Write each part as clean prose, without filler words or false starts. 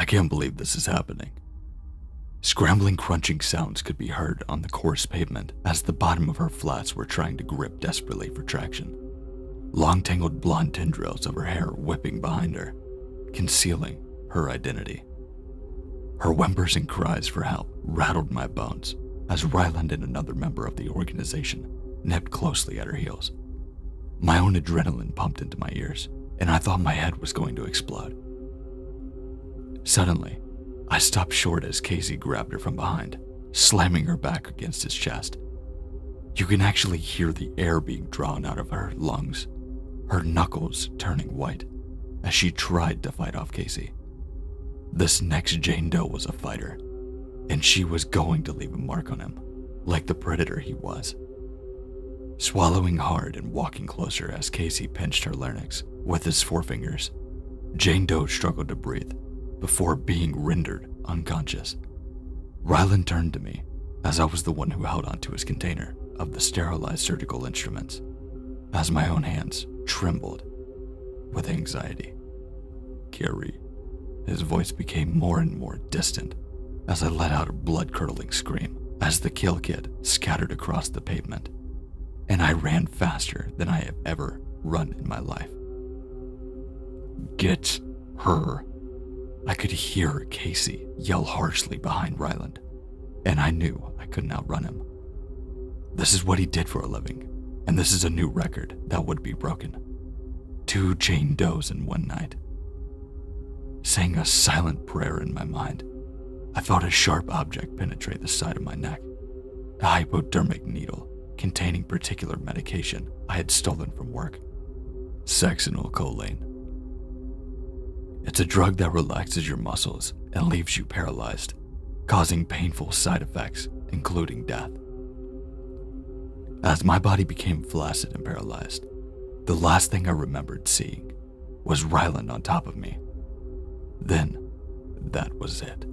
I can't believe this is happening. Scrambling, crunching sounds could be heard on the coarse pavement as the bottom of her flats were trying to grip desperately for traction. Long tangled blonde tendrils of her hair whipping behind her, concealing her identity. Her whimpers and cries for help rattled my bones as Ryland and another member of the organization nipped closely at her heels. My own adrenaline pumped into my ears, and I thought my head was going to explode. Suddenly, I stopped short as Casey grabbed her from behind, slamming her back against his chest. You can actually hear the air being drawn out of her lungs, her knuckles turning white as she tried to fight off Casey. This next Jane Doe was a fighter, and she was going to leave a mark on him, like the predator he was. Swallowing hard and walking closer as Casey pinched her larynx with his forefingers, Jane Doe struggled to breathe before being rendered unconscious. Ryland turned to me as I was the one who held onto his container of the sterilized surgical instruments, as my own hands trembled with anxiety. Carrie. His voice became more and more distant as I let out a blood-curdling scream as the kill kit scattered across the pavement, and I ran faster than I have ever run in my life. Get her. I could hear Casey yell harshly behind Ryland, and I knew I couldn't outrun him. This is what he did for a living, and this is a new record that would be broken. 2 Jane Does in one night. Saying a silent prayer in my mind, I felt a sharp object penetrate the side of my neck, a hypodermic needle containing particular medication I had stolen from work, Saxenylcholine. It's a drug that relaxes your muscles and leaves you paralyzed, causing painful side effects, including death. As my body became flaccid and paralyzed, the last thing I remembered seeing was Ryland on top of me. Then, that was it.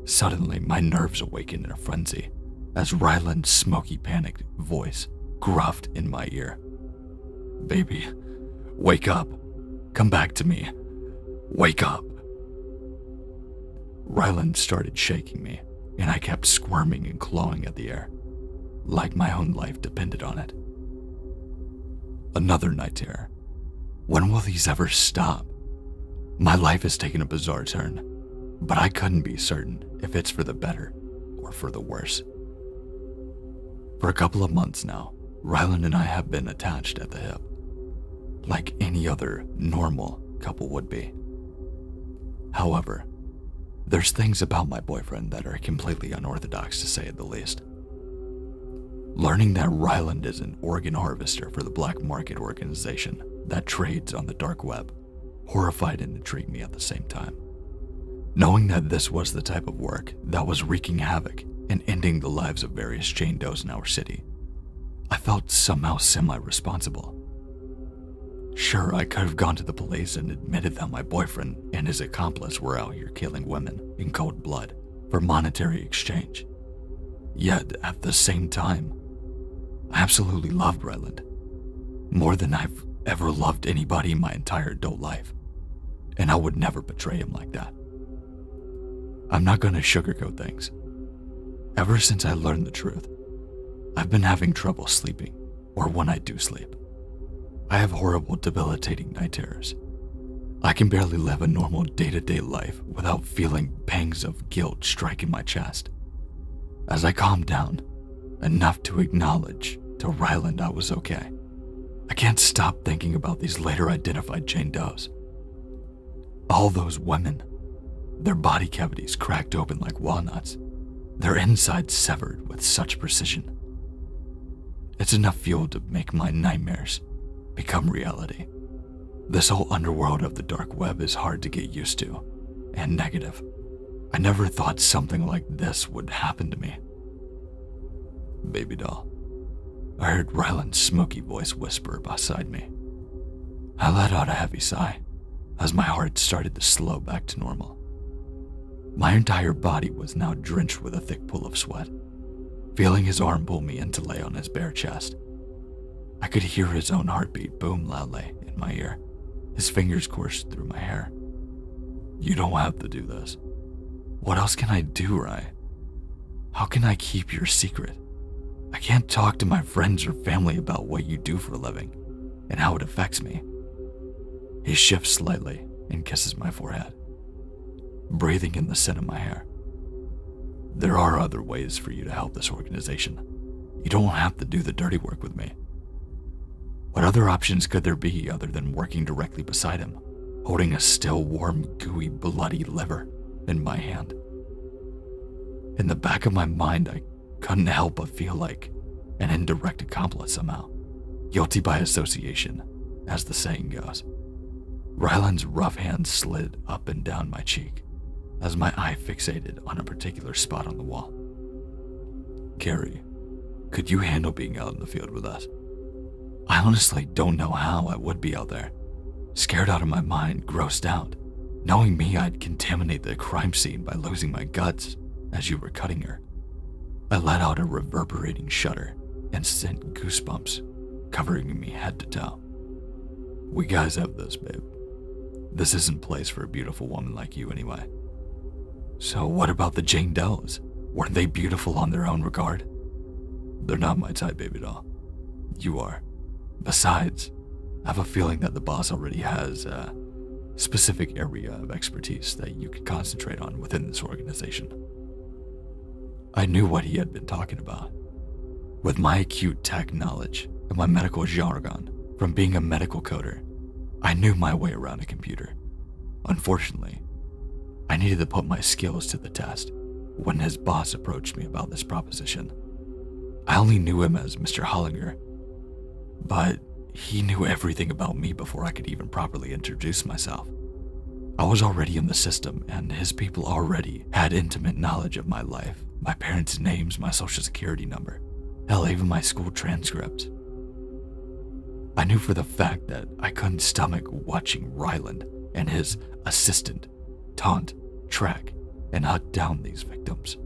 Suddenly, my nerves awakened in a frenzy as Ryland's smoky, panicked voice gruffed in my ear. Baby, wake up. Come back to me. Wake up. Ryland started shaking me, and I kept squirming and clawing at the air, like my own life depended on it. Another night terror. When will these ever stop? My life has taken a bizarre turn, but I couldn't be certain if it's for the better or for the worse. For a couple of months now, Ryland and I have been attached at the hip, like any other normal couple would be. However, there's things about my boyfriend that are completely unorthodox, to say the least. Learning that Ryland is an organ harvester for the black market organization that trades on the dark web horrified and intrigued me at the same time. Knowing that this was the type of work that was wreaking havoc and ending the lives of various Jane Does in our city, I felt somehow semi-responsible. Sure, I could have gone to the police and admitted that my boyfriend and his accomplice were out here killing women in cold blood for monetary exchange. Yet, at the same time, I absolutely loved Ryland, more than I've ever loved anybody in my entire adult life, and I would never betray him like that. I'm not gonna sugarcoat things. Ever since I learned the truth, I've been having trouble sleeping, or when I do sleep. I have horrible, debilitating night terrors. I can barely live a normal day-to-day life without feeling pangs of guilt strike in my chest. As I calmed down, enough to acknowledge to Ryland I was okay, I can't stop thinking about these later identified Jane Does. All those women, their body cavities cracked open like walnuts, their insides severed with such precision. It's enough fuel to make my nightmares become reality. This whole underworld of the dark web is hard to get used to, and negative. I never thought something like this would happen to me. Baby doll. I heard Ryland's smoky voice whisper beside me. I let out a heavy sigh as my heart started to slow back to normal. My entire body was now drenched with a thick pool of sweat, feeling his arm pull me in to lay on his bare chest. I could hear his own heartbeat boom loudly in my ear. His fingers coursed through my hair. You don't have to do this. What else can I do, Rye? How can I keep your secret? I can't talk to my friends or family about what you do for a living and how it affects me. He shifts slightly and kisses my forehead, breathing in the scent of my hair. There are other ways for you to help this organization. You don't have to do the dirty work with me. What other options could there be other than working directly beside him, holding a still warm, gooey, bloody liver in my hand? In the back of my mind, I couldn't help but feel like an indirect accomplice somehow, guilty by association, as the saying goes. Ryland's rough hand slid up and down my cheek as my eye fixated on a particular spot on the wall. Carrie, could you handle being out in the field with us? I honestly don't know how I would be out there, scared out of my mind, grossed out. Knowing me, I'd contaminate the crime scene by losing my guts as you were cutting her. I let out a reverberating shudder and sent goosebumps covering me head to toe. We guys have this, babe. This isn't place for a beautiful woman like you anyway. So what about the Jane Does? Weren't they beautiful on their own regard? They're not my type, baby doll. You are. Besides, I have a feeling that the boss already has a specific area of expertise that you could concentrate on within this organization. I knew what he had been talking about. With my acute tech knowledge and my medical jargon from being a medical coder, I knew my way around a computer. Unfortunately, I needed to put my skills to the test when his boss approached me about this proposition. I only knew him as Mr. Hollinger, but he knew everything about me before I could even properly introduce myself. I was already in the system, and his people already had intimate knowledge of my life, my parents' names, my social security number, hell, even my school transcripts. I knew for the fact that I couldn't stomach watching Ryland and his assistant taunt, track, and hunt down these victims.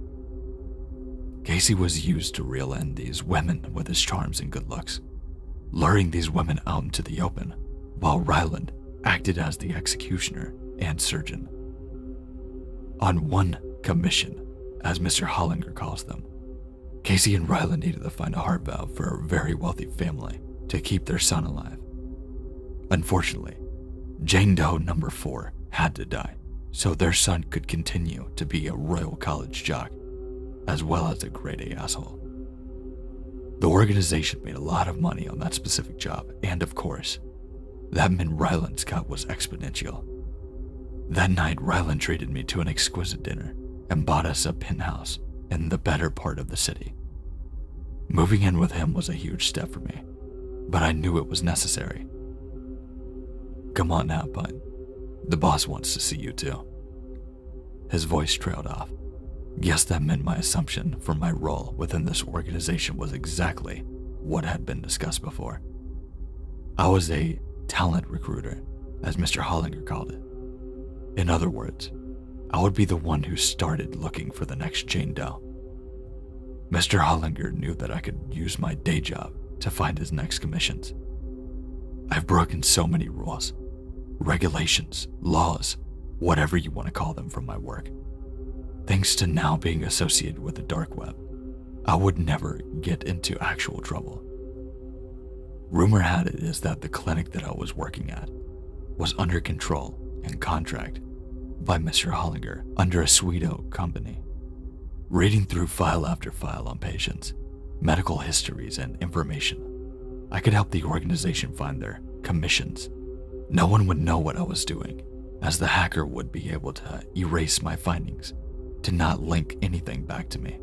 Casey was used to reel in these women with his charms and good looks, luring these women out into the open, while Ryland acted as the executioner and surgeon. On one commission, as Mr. Hollinger calls them, Casey and Ryland needed to find a heart valve for a very wealthy family to keep their son alive. Unfortunately, Jane Doe number 4 had to die, so their son could continue to be a Royal College jock, as well as a grade A asshole. The organization made a lot of money on that specific job, and of course, that meant Ryland's cut was exponential. That night, Ryland treated me to an exquisite dinner and bought us a penthouse in the better part of the city. Moving in with him was a huge step for me, but I knew it was necessary. Come on now, bud. The boss wants to see you too. His voice trailed off. Guess that meant my assumption for my role within this organization was exactly what had been discussed before. I was a talent recruiter, as Mr. Hollinger called it. In other words, I would be the one who started looking for the next Jane Doe. Mr. Hollinger knew that I could use my day job to find his next commissions. I've broken so many rules, regulations, laws, whatever you want to call them from my work. Thanks to now being associated with the dark web, I would never get into actual trouble. Rumor had it is that the clinic that I was working at was under control and contract by Mr. Hollinger under a Sweeto company. Reading through file after file on patients, medical histories, and information, I could help the organization find their commissions. No one would know what I was doing, as the hacker would be able to erase my findings to not link anything back to me.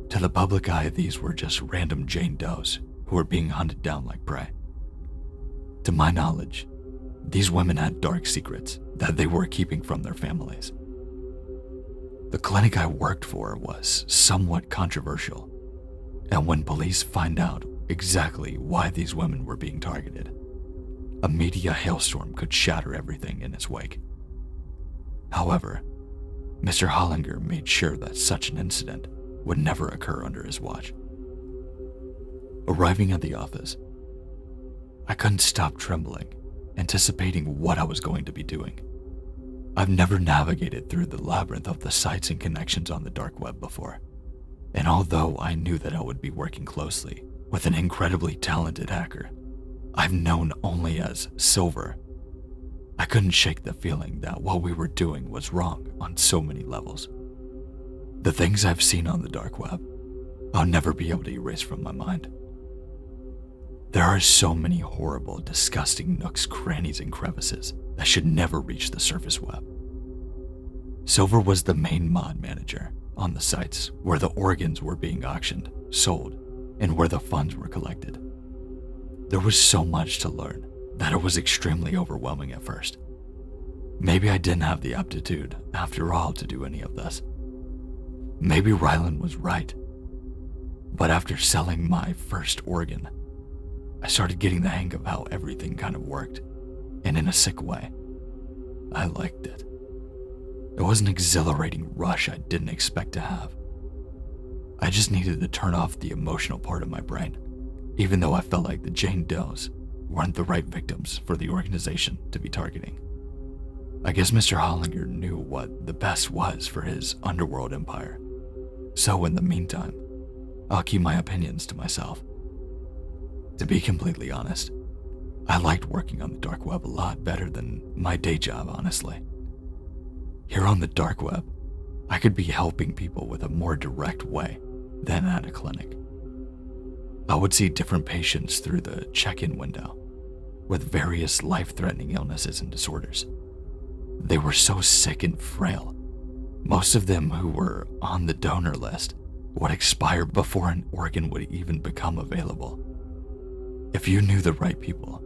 To the public eye, these were just random Jane Does who were being hunted down like prey. To my knowledge, these women had dark secrets that they were keeping from their families. The clinic I worked for was somewhat controversial, and when police find out exactly why these women were being targeted, a media hailstorm could shatter everything in its wake. However, Mr. Hollinger made sure that such an incident would never occur under his watch. Arriving at the office, I couldn't stop trembling, anticipating what I was going to be doing. I've never navigated through the labyrinth of the sites and connections on the dark web before, and although I knew that I would be working closely with an incredibly talented hacker I've known only as Silver, I couldn't shake the feeling that what we were doing was wrong on so many levels. The things I've seen on the dark web, I'll never be able to erase from my mind. There are so many horrible, disgusting nooks, crannies, and crevices that should never reach the surface web. Silver was the main mod manager on the sites where the organs were being auctioned, sold, and where the funds were collected. There was so much to learn that it was extremely overwhelming at first. Maybe I didn't have the aptitude, after all, to do any of this. Maybe Ryland was right. But after selling my first organ, I started getting the hang of how everything kind of worked, and in a sick way, I liked it. It was an exhilarating rush I didn't expect to have. I just needed to turn off the emotional part of my brain, even though I felt like the Jane Does weren't the right victims for the organization to be targeting. I guess Mr. Hollinger knew what the best was for his underworld empire. So in the meantime, I'll keep my opinions to myself. To be completely honest, I liked working on the dark web a lot better than my day job, honestly. Here on the dark web, I could be helping people with a more direct way than at a clinic. I would see different patients through the check-in window with various life-threatening illnesses and disorders. They were so sick and frail. Most of them who were on the donor list would expire before an organ would even become available. If you knew the right people,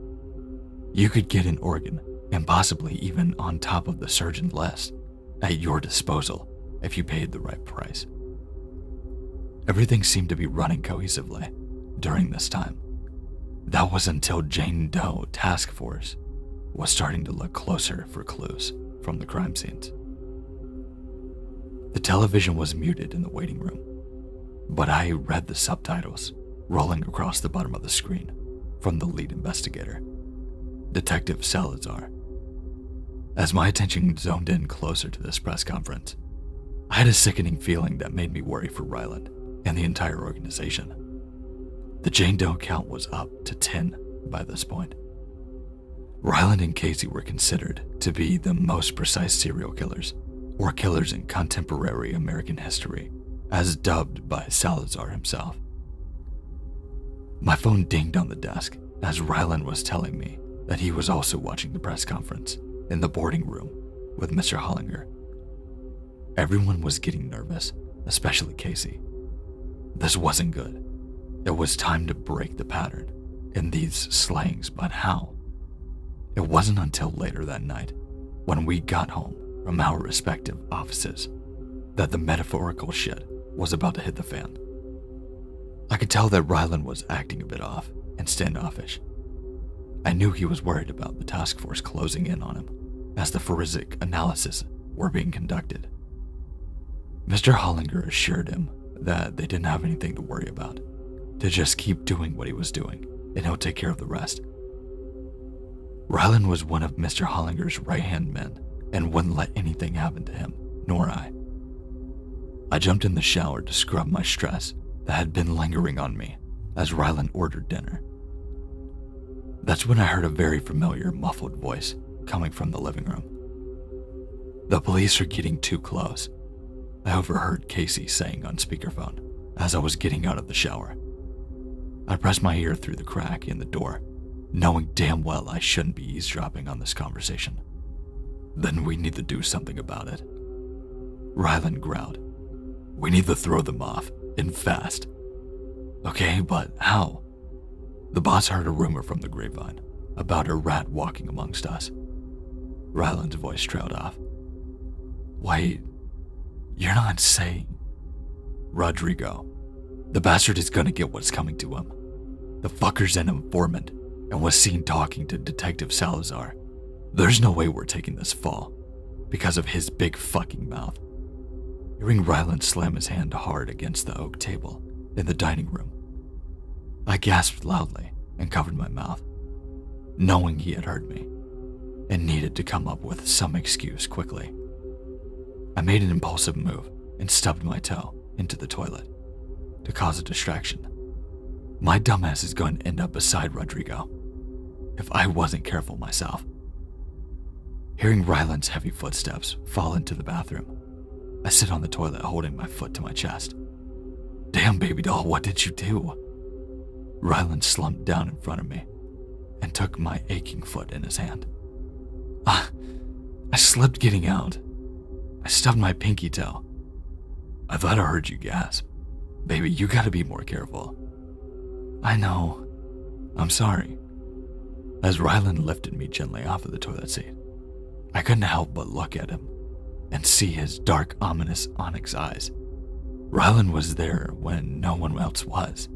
you could get an organ and possibly even on top of the surgeon list at your disposal if you paid the right price. Everything seemed to be running cohesively during this time. That was until Jane Doe Task Force was starting to look closer for clues from the crime scenes. The television was muted in the waiting room, but I read the subtitles rolling across the bottom of the screen from the lead investigator, Detective Salazar. As my attention zoned in closer to this press conference, I had a sickening feeling that made me worry for Ryland and the entire organization. The Jane Doe count was up to 10 by this point. Ryland and Casey were considered to be the most precise serial killers, or killers in contemporary American history, as dubbed by Salazar himself. My phone dinged on the desk as Ryland was telling me that he was also watching the press conference in the boarding room with Mr. Hollinger. Everyone was getting nervous, especially Casey. This wasn't good. It was time to break the pattern in these slayings, but how? It wasn't until later that night, when we got home from our respective offices, that the metaphorical shit was about to hit the fan. I could tell that Ryland was acting a bit off and standoffish. I knew he was worried about the task force closing in on him as the forensic analysis were being conducted. Mr. Hollinger assured him that they didn't have anything to worry about, to just keep doing what he was doing, and he'll take care of the rest. Ryland was one of Mr. Hollinger's right-hand men and wouldn't let anything happen to him, nor I. I jumped in the shower to scrub my stress that had been lingering on me as Ryland ordered dinner. That's when I heard a very familiar, muffled voice coming from the living room. "The police are getting too close," I overheard Casey saying on speakerphone as I was getting out of the shower. I pressed my ear through the crack in the door, knowing damn well I shouldn't be eavesdropping on this conversation. "Then we need to do something about it," Ryland growled. "We need to throw them off, and fast." "Okay, but how?" The boss heard a rumor from the grapevine about a rat walking amongst us. Ryland's voice trailed off. "Wait, you're not saying..." "Rodrigo, the bastard is gonna get what's coming to him. The fucker's an informant and was seen talking to Detective Salazar. There's no way we're taking this fall because of his big fucking mouth." Hearing Ryland slam his hand hard against the oak table in the dining room, I gasped loudly and covered my mouth, knowing he had heard me. and needed to come up with some excuse quickly. I made an impulsive move and stubbed my toe into the toilet to cause a distraction. My dumbass is going to end up beside Rodrigo if I wasn't careful myself. Hearing Ryland's heavy footsteps fall into the bathroom, I sit on the toilet holding my foot to my chest. Damn, baby doll, what did you do? Ryland slumped down in front of me and took my aching foot in his hand. I slipped getting out. I stubbed my pinky toe. I thought I heard you gasp. Baby, you gotta be more careful. I know. I'm sorry. As Ryland lifted me gently off of the toilet seat, I couldn't help but look at him and see his dark, ominous onyx eyes. Ryland was there when no one else was.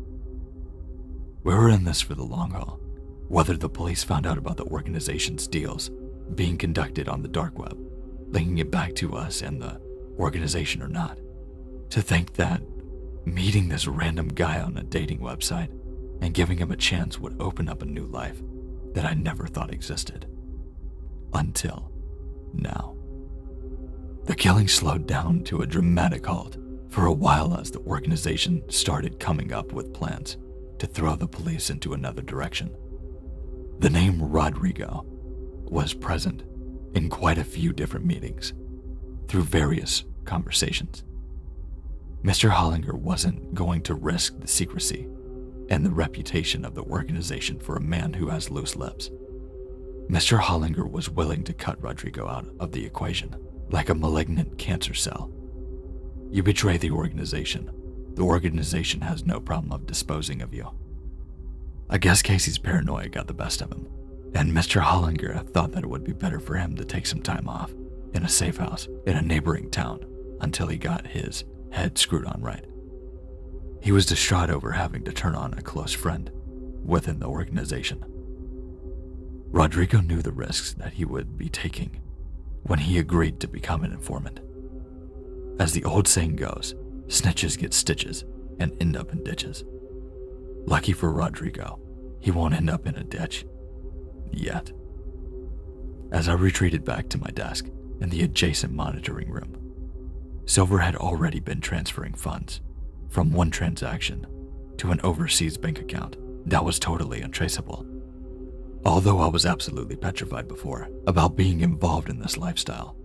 We were in this for the long haul, whether the police found out about the organization's deals being conducted on the dark web, linking it back to us and the organization or not. To think that meeting this random guy on a dating website and giving him a chance would open up a new life that I never thought existed. Until now. The killing slowed down to a dramatic halt for a while as the organization started coming up with plans to throw the police into another direction. The name Rodrigo was present in quite a few different meetings through various conversations. Mr. Hollinger wasn't going to risk the secrecy and the reputation of the organization for a man who has loose lips. Mr. Hollinger was willing to cut Rodrigo out of the equation like a malignant cancer cell. You betray the organization has no problem of disposing of you. I guess Casey's paranoia got the best of him, and Mr. Hollinger thought that it would be better for him to take some time off in a safe house in a neighboring town until he got his head screwed on right. He was distraught over having to turn on a close friend within the organization. Rodrigo knew the risks that he would be taking when he agreed to become an informant. As the old saying goes, snitches get stitches and end up in ditches. Lucky for Rodrigo, he won't end up in a ditch. Yet. As I retreated back to my desk in the adjacent monitoring room, Silver had already been transferring funds from one transaction to an overseas bank account that was totally untraceable. Although I was absolutely petrified before about being involved in this lifestyle,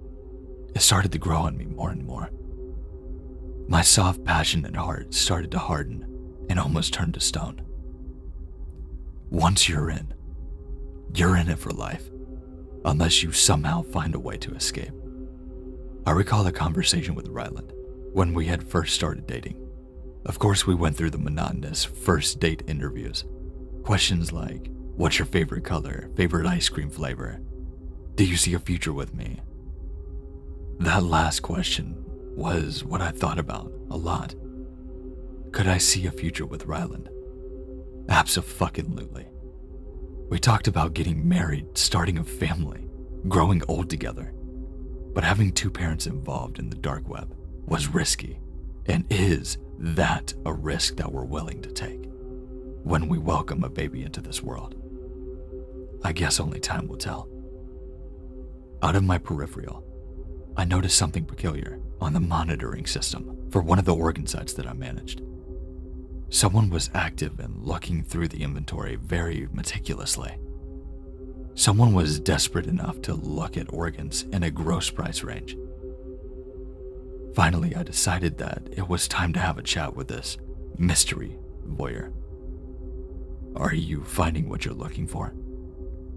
it started to grow on me more and more. My soft, passionate heart started to harden and almost turned to stone. Once you're in it for life, unless you somehow find a way to escape. I recall a conversation with Ryland when we had first started dating. Of course, we went through the monotonous first date interviews. Questions like, what's your favorite color, favorite ice cream flavor? Do you see a future with me? That last question was what I thought about a lot. Could I see a future with Ryland? Abso-fucking-lutely. We talked about getting married, starting a family, growing old together. But having two parents involved in the dark web was risky, and is that a risk that we're willing to take when we welcome a baby into this world? I guess only time will tell. Out of my peripheral, I noticed something peculiar on the monitoring system for one of the organ sites that I managed. Someone was active and looking through the inventory very meticulously. Someone was desperate enough to look at organs in a gross price range. Finally, I decided that it was time to have a chat with this mystery voyeur. Are you finding what you're looking for?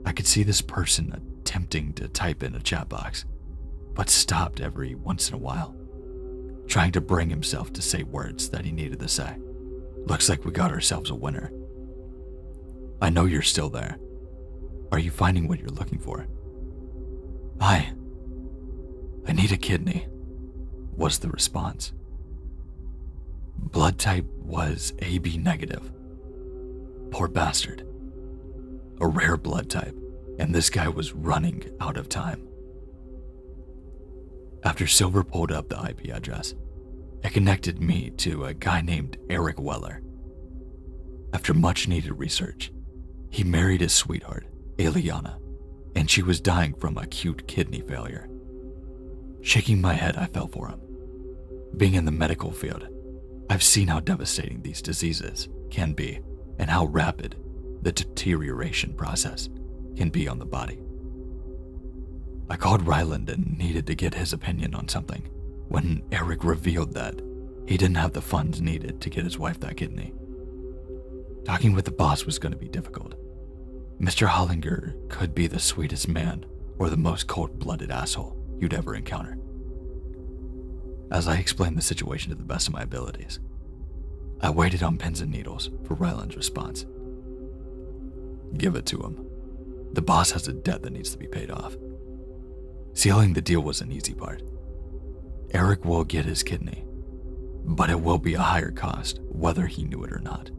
I could see this person attempting to type in a chat box, but stopped every once in a while, trying to bring himself to say words that he needed to say. Looks like we got ourselves a winner. I know you're still there. Are you finding what you're looking for? Hi. I need a kidney, was the response. Blood type was AB negative. Poor bastard. A rare blood type, and this guy was running out of time. After Silver pulled up the IP address, it connected me to a guy named Eric Weller. After much needed research, he married his sweetheart, Eliana, and she was dying from acute kidney failure. Shaking my head, I fell for him. Being in the medical field, I've seen how devastating these diseases can be and how rapid the deterioration process can be on the body. I called Ryland and needed to get his opinion on something when Eric revealed that he didn't have the funds needed to get his wife that kidney. Talking with the boss was going to be difficult. Mr. Hollinger could be the sweetest man or the most cold-blooded asshole you'd ever encounter. As I explained the situation to the best of my abilities, I waited on pins and needles for Ryland's response. Give it to him. The boss has a debt that needs to be paid off. Sealing the deal was an easy part. Eric will get his kidney, but it will be a higher cost whether he knew it or not.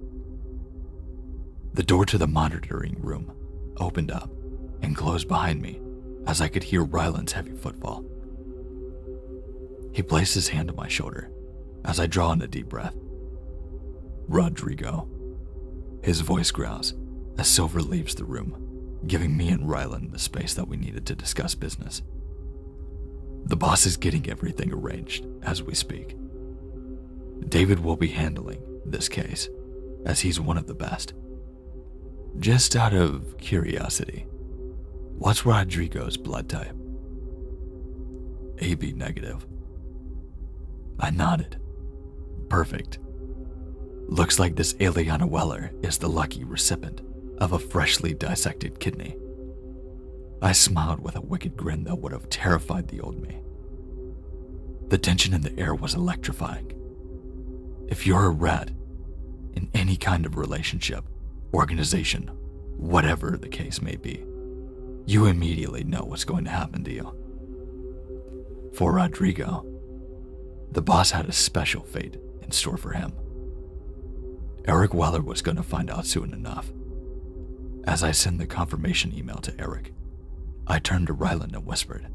The door to the monitoring room opened up and closed behind me as I could hear Ryland's heavy footfall. He placed his hand on my shoulder as I draw in a deep breath. Rodrigo. His voice growls as Silver leaves the room, giving me and Ryland the space that we needed to discuss business. The boss is getting everything arranged as we speak. David will be handling this case, as he's one of the best. Just out of curiosity, what's Rodrigo's blood type? AB negative. I nodded. Perfect. Looks like this Eliana Weller is the lucky recipient of a freshly dissected kidney. I smiled with a wicked grin that would have terrified the old me. The tension in the air was electrifying. If you're a rat in any kind of relationship, organization, whatever the case may be, you immediately know what's going to happen to you. For Rodrigo, the boss had a special fate in store for him. Eric Weller was going to find out soon enough. As I sent the confirmation email to Eric, I turned to Ryland and whispered,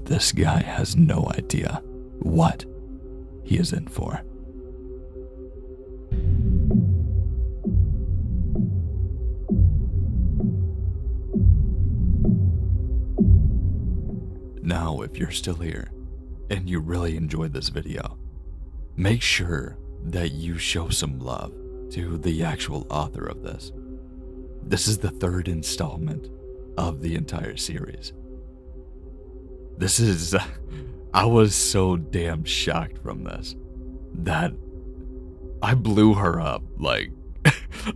"This guy has no idea what he is in for." Now, if you're still here and you really enjoyed this video, make sure that you show some love to the actual author of this. This is the third installment of the entire series. I was so damn shocked from this that I blew her up. Like,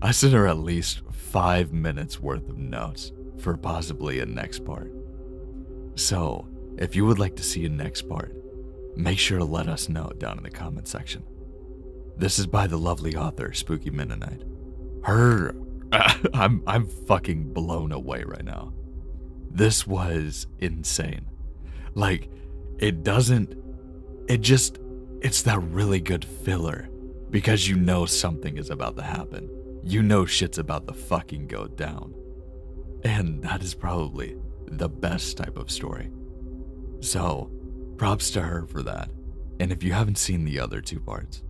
I sent her at least 5 minutes worth of notes for possibly a next part. So, if you would like to see a next part, make sure to let us know down in the comment section. This is by the lovely author, Spooky Mennonite. I'm fucking blown away right now. This was insane. Like, it's that really good filler because you know something is about to happen. You know shit's about to fucking go down. And that is probably the best type of story. So, props to her for that. And if you haven't seen the other 2 parts,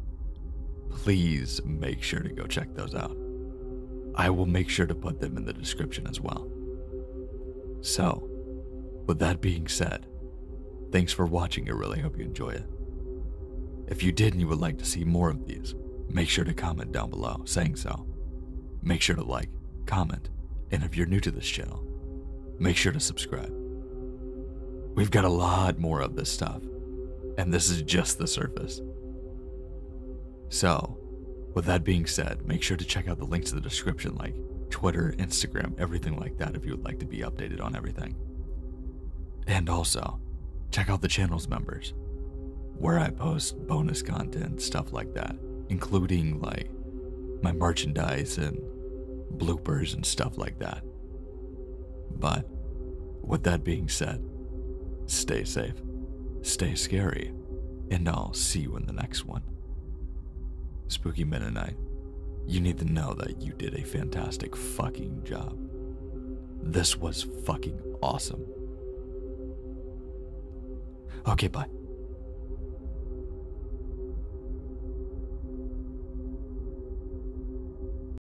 please make sure to go check those out. I will make sure to put them in the description as well. So, with that being said, thanks for watching. I really hope you enjoy it. If you did and you would like to see more of these, make sure to comment down below saying so. Make sure to like, comment, and if you're new to this channel, make sure to subscribe. We've got a lot more of this stuff, and this is just the surface. So, with that being said, make sure to check out the links in the description like Twitter, Instagram, everything like that if you would like to be updated on everything. And also, check out the channel's members, where I post bonus content, stuff like that, including like my merchandise and bloopers and stuff like that. But with that being said, stay safe, stay scary, and I'll see you in the next one. Spooky Mennonite, you need to know that you did a fantastic fucking job. This was fucking awesome. Okay, bye.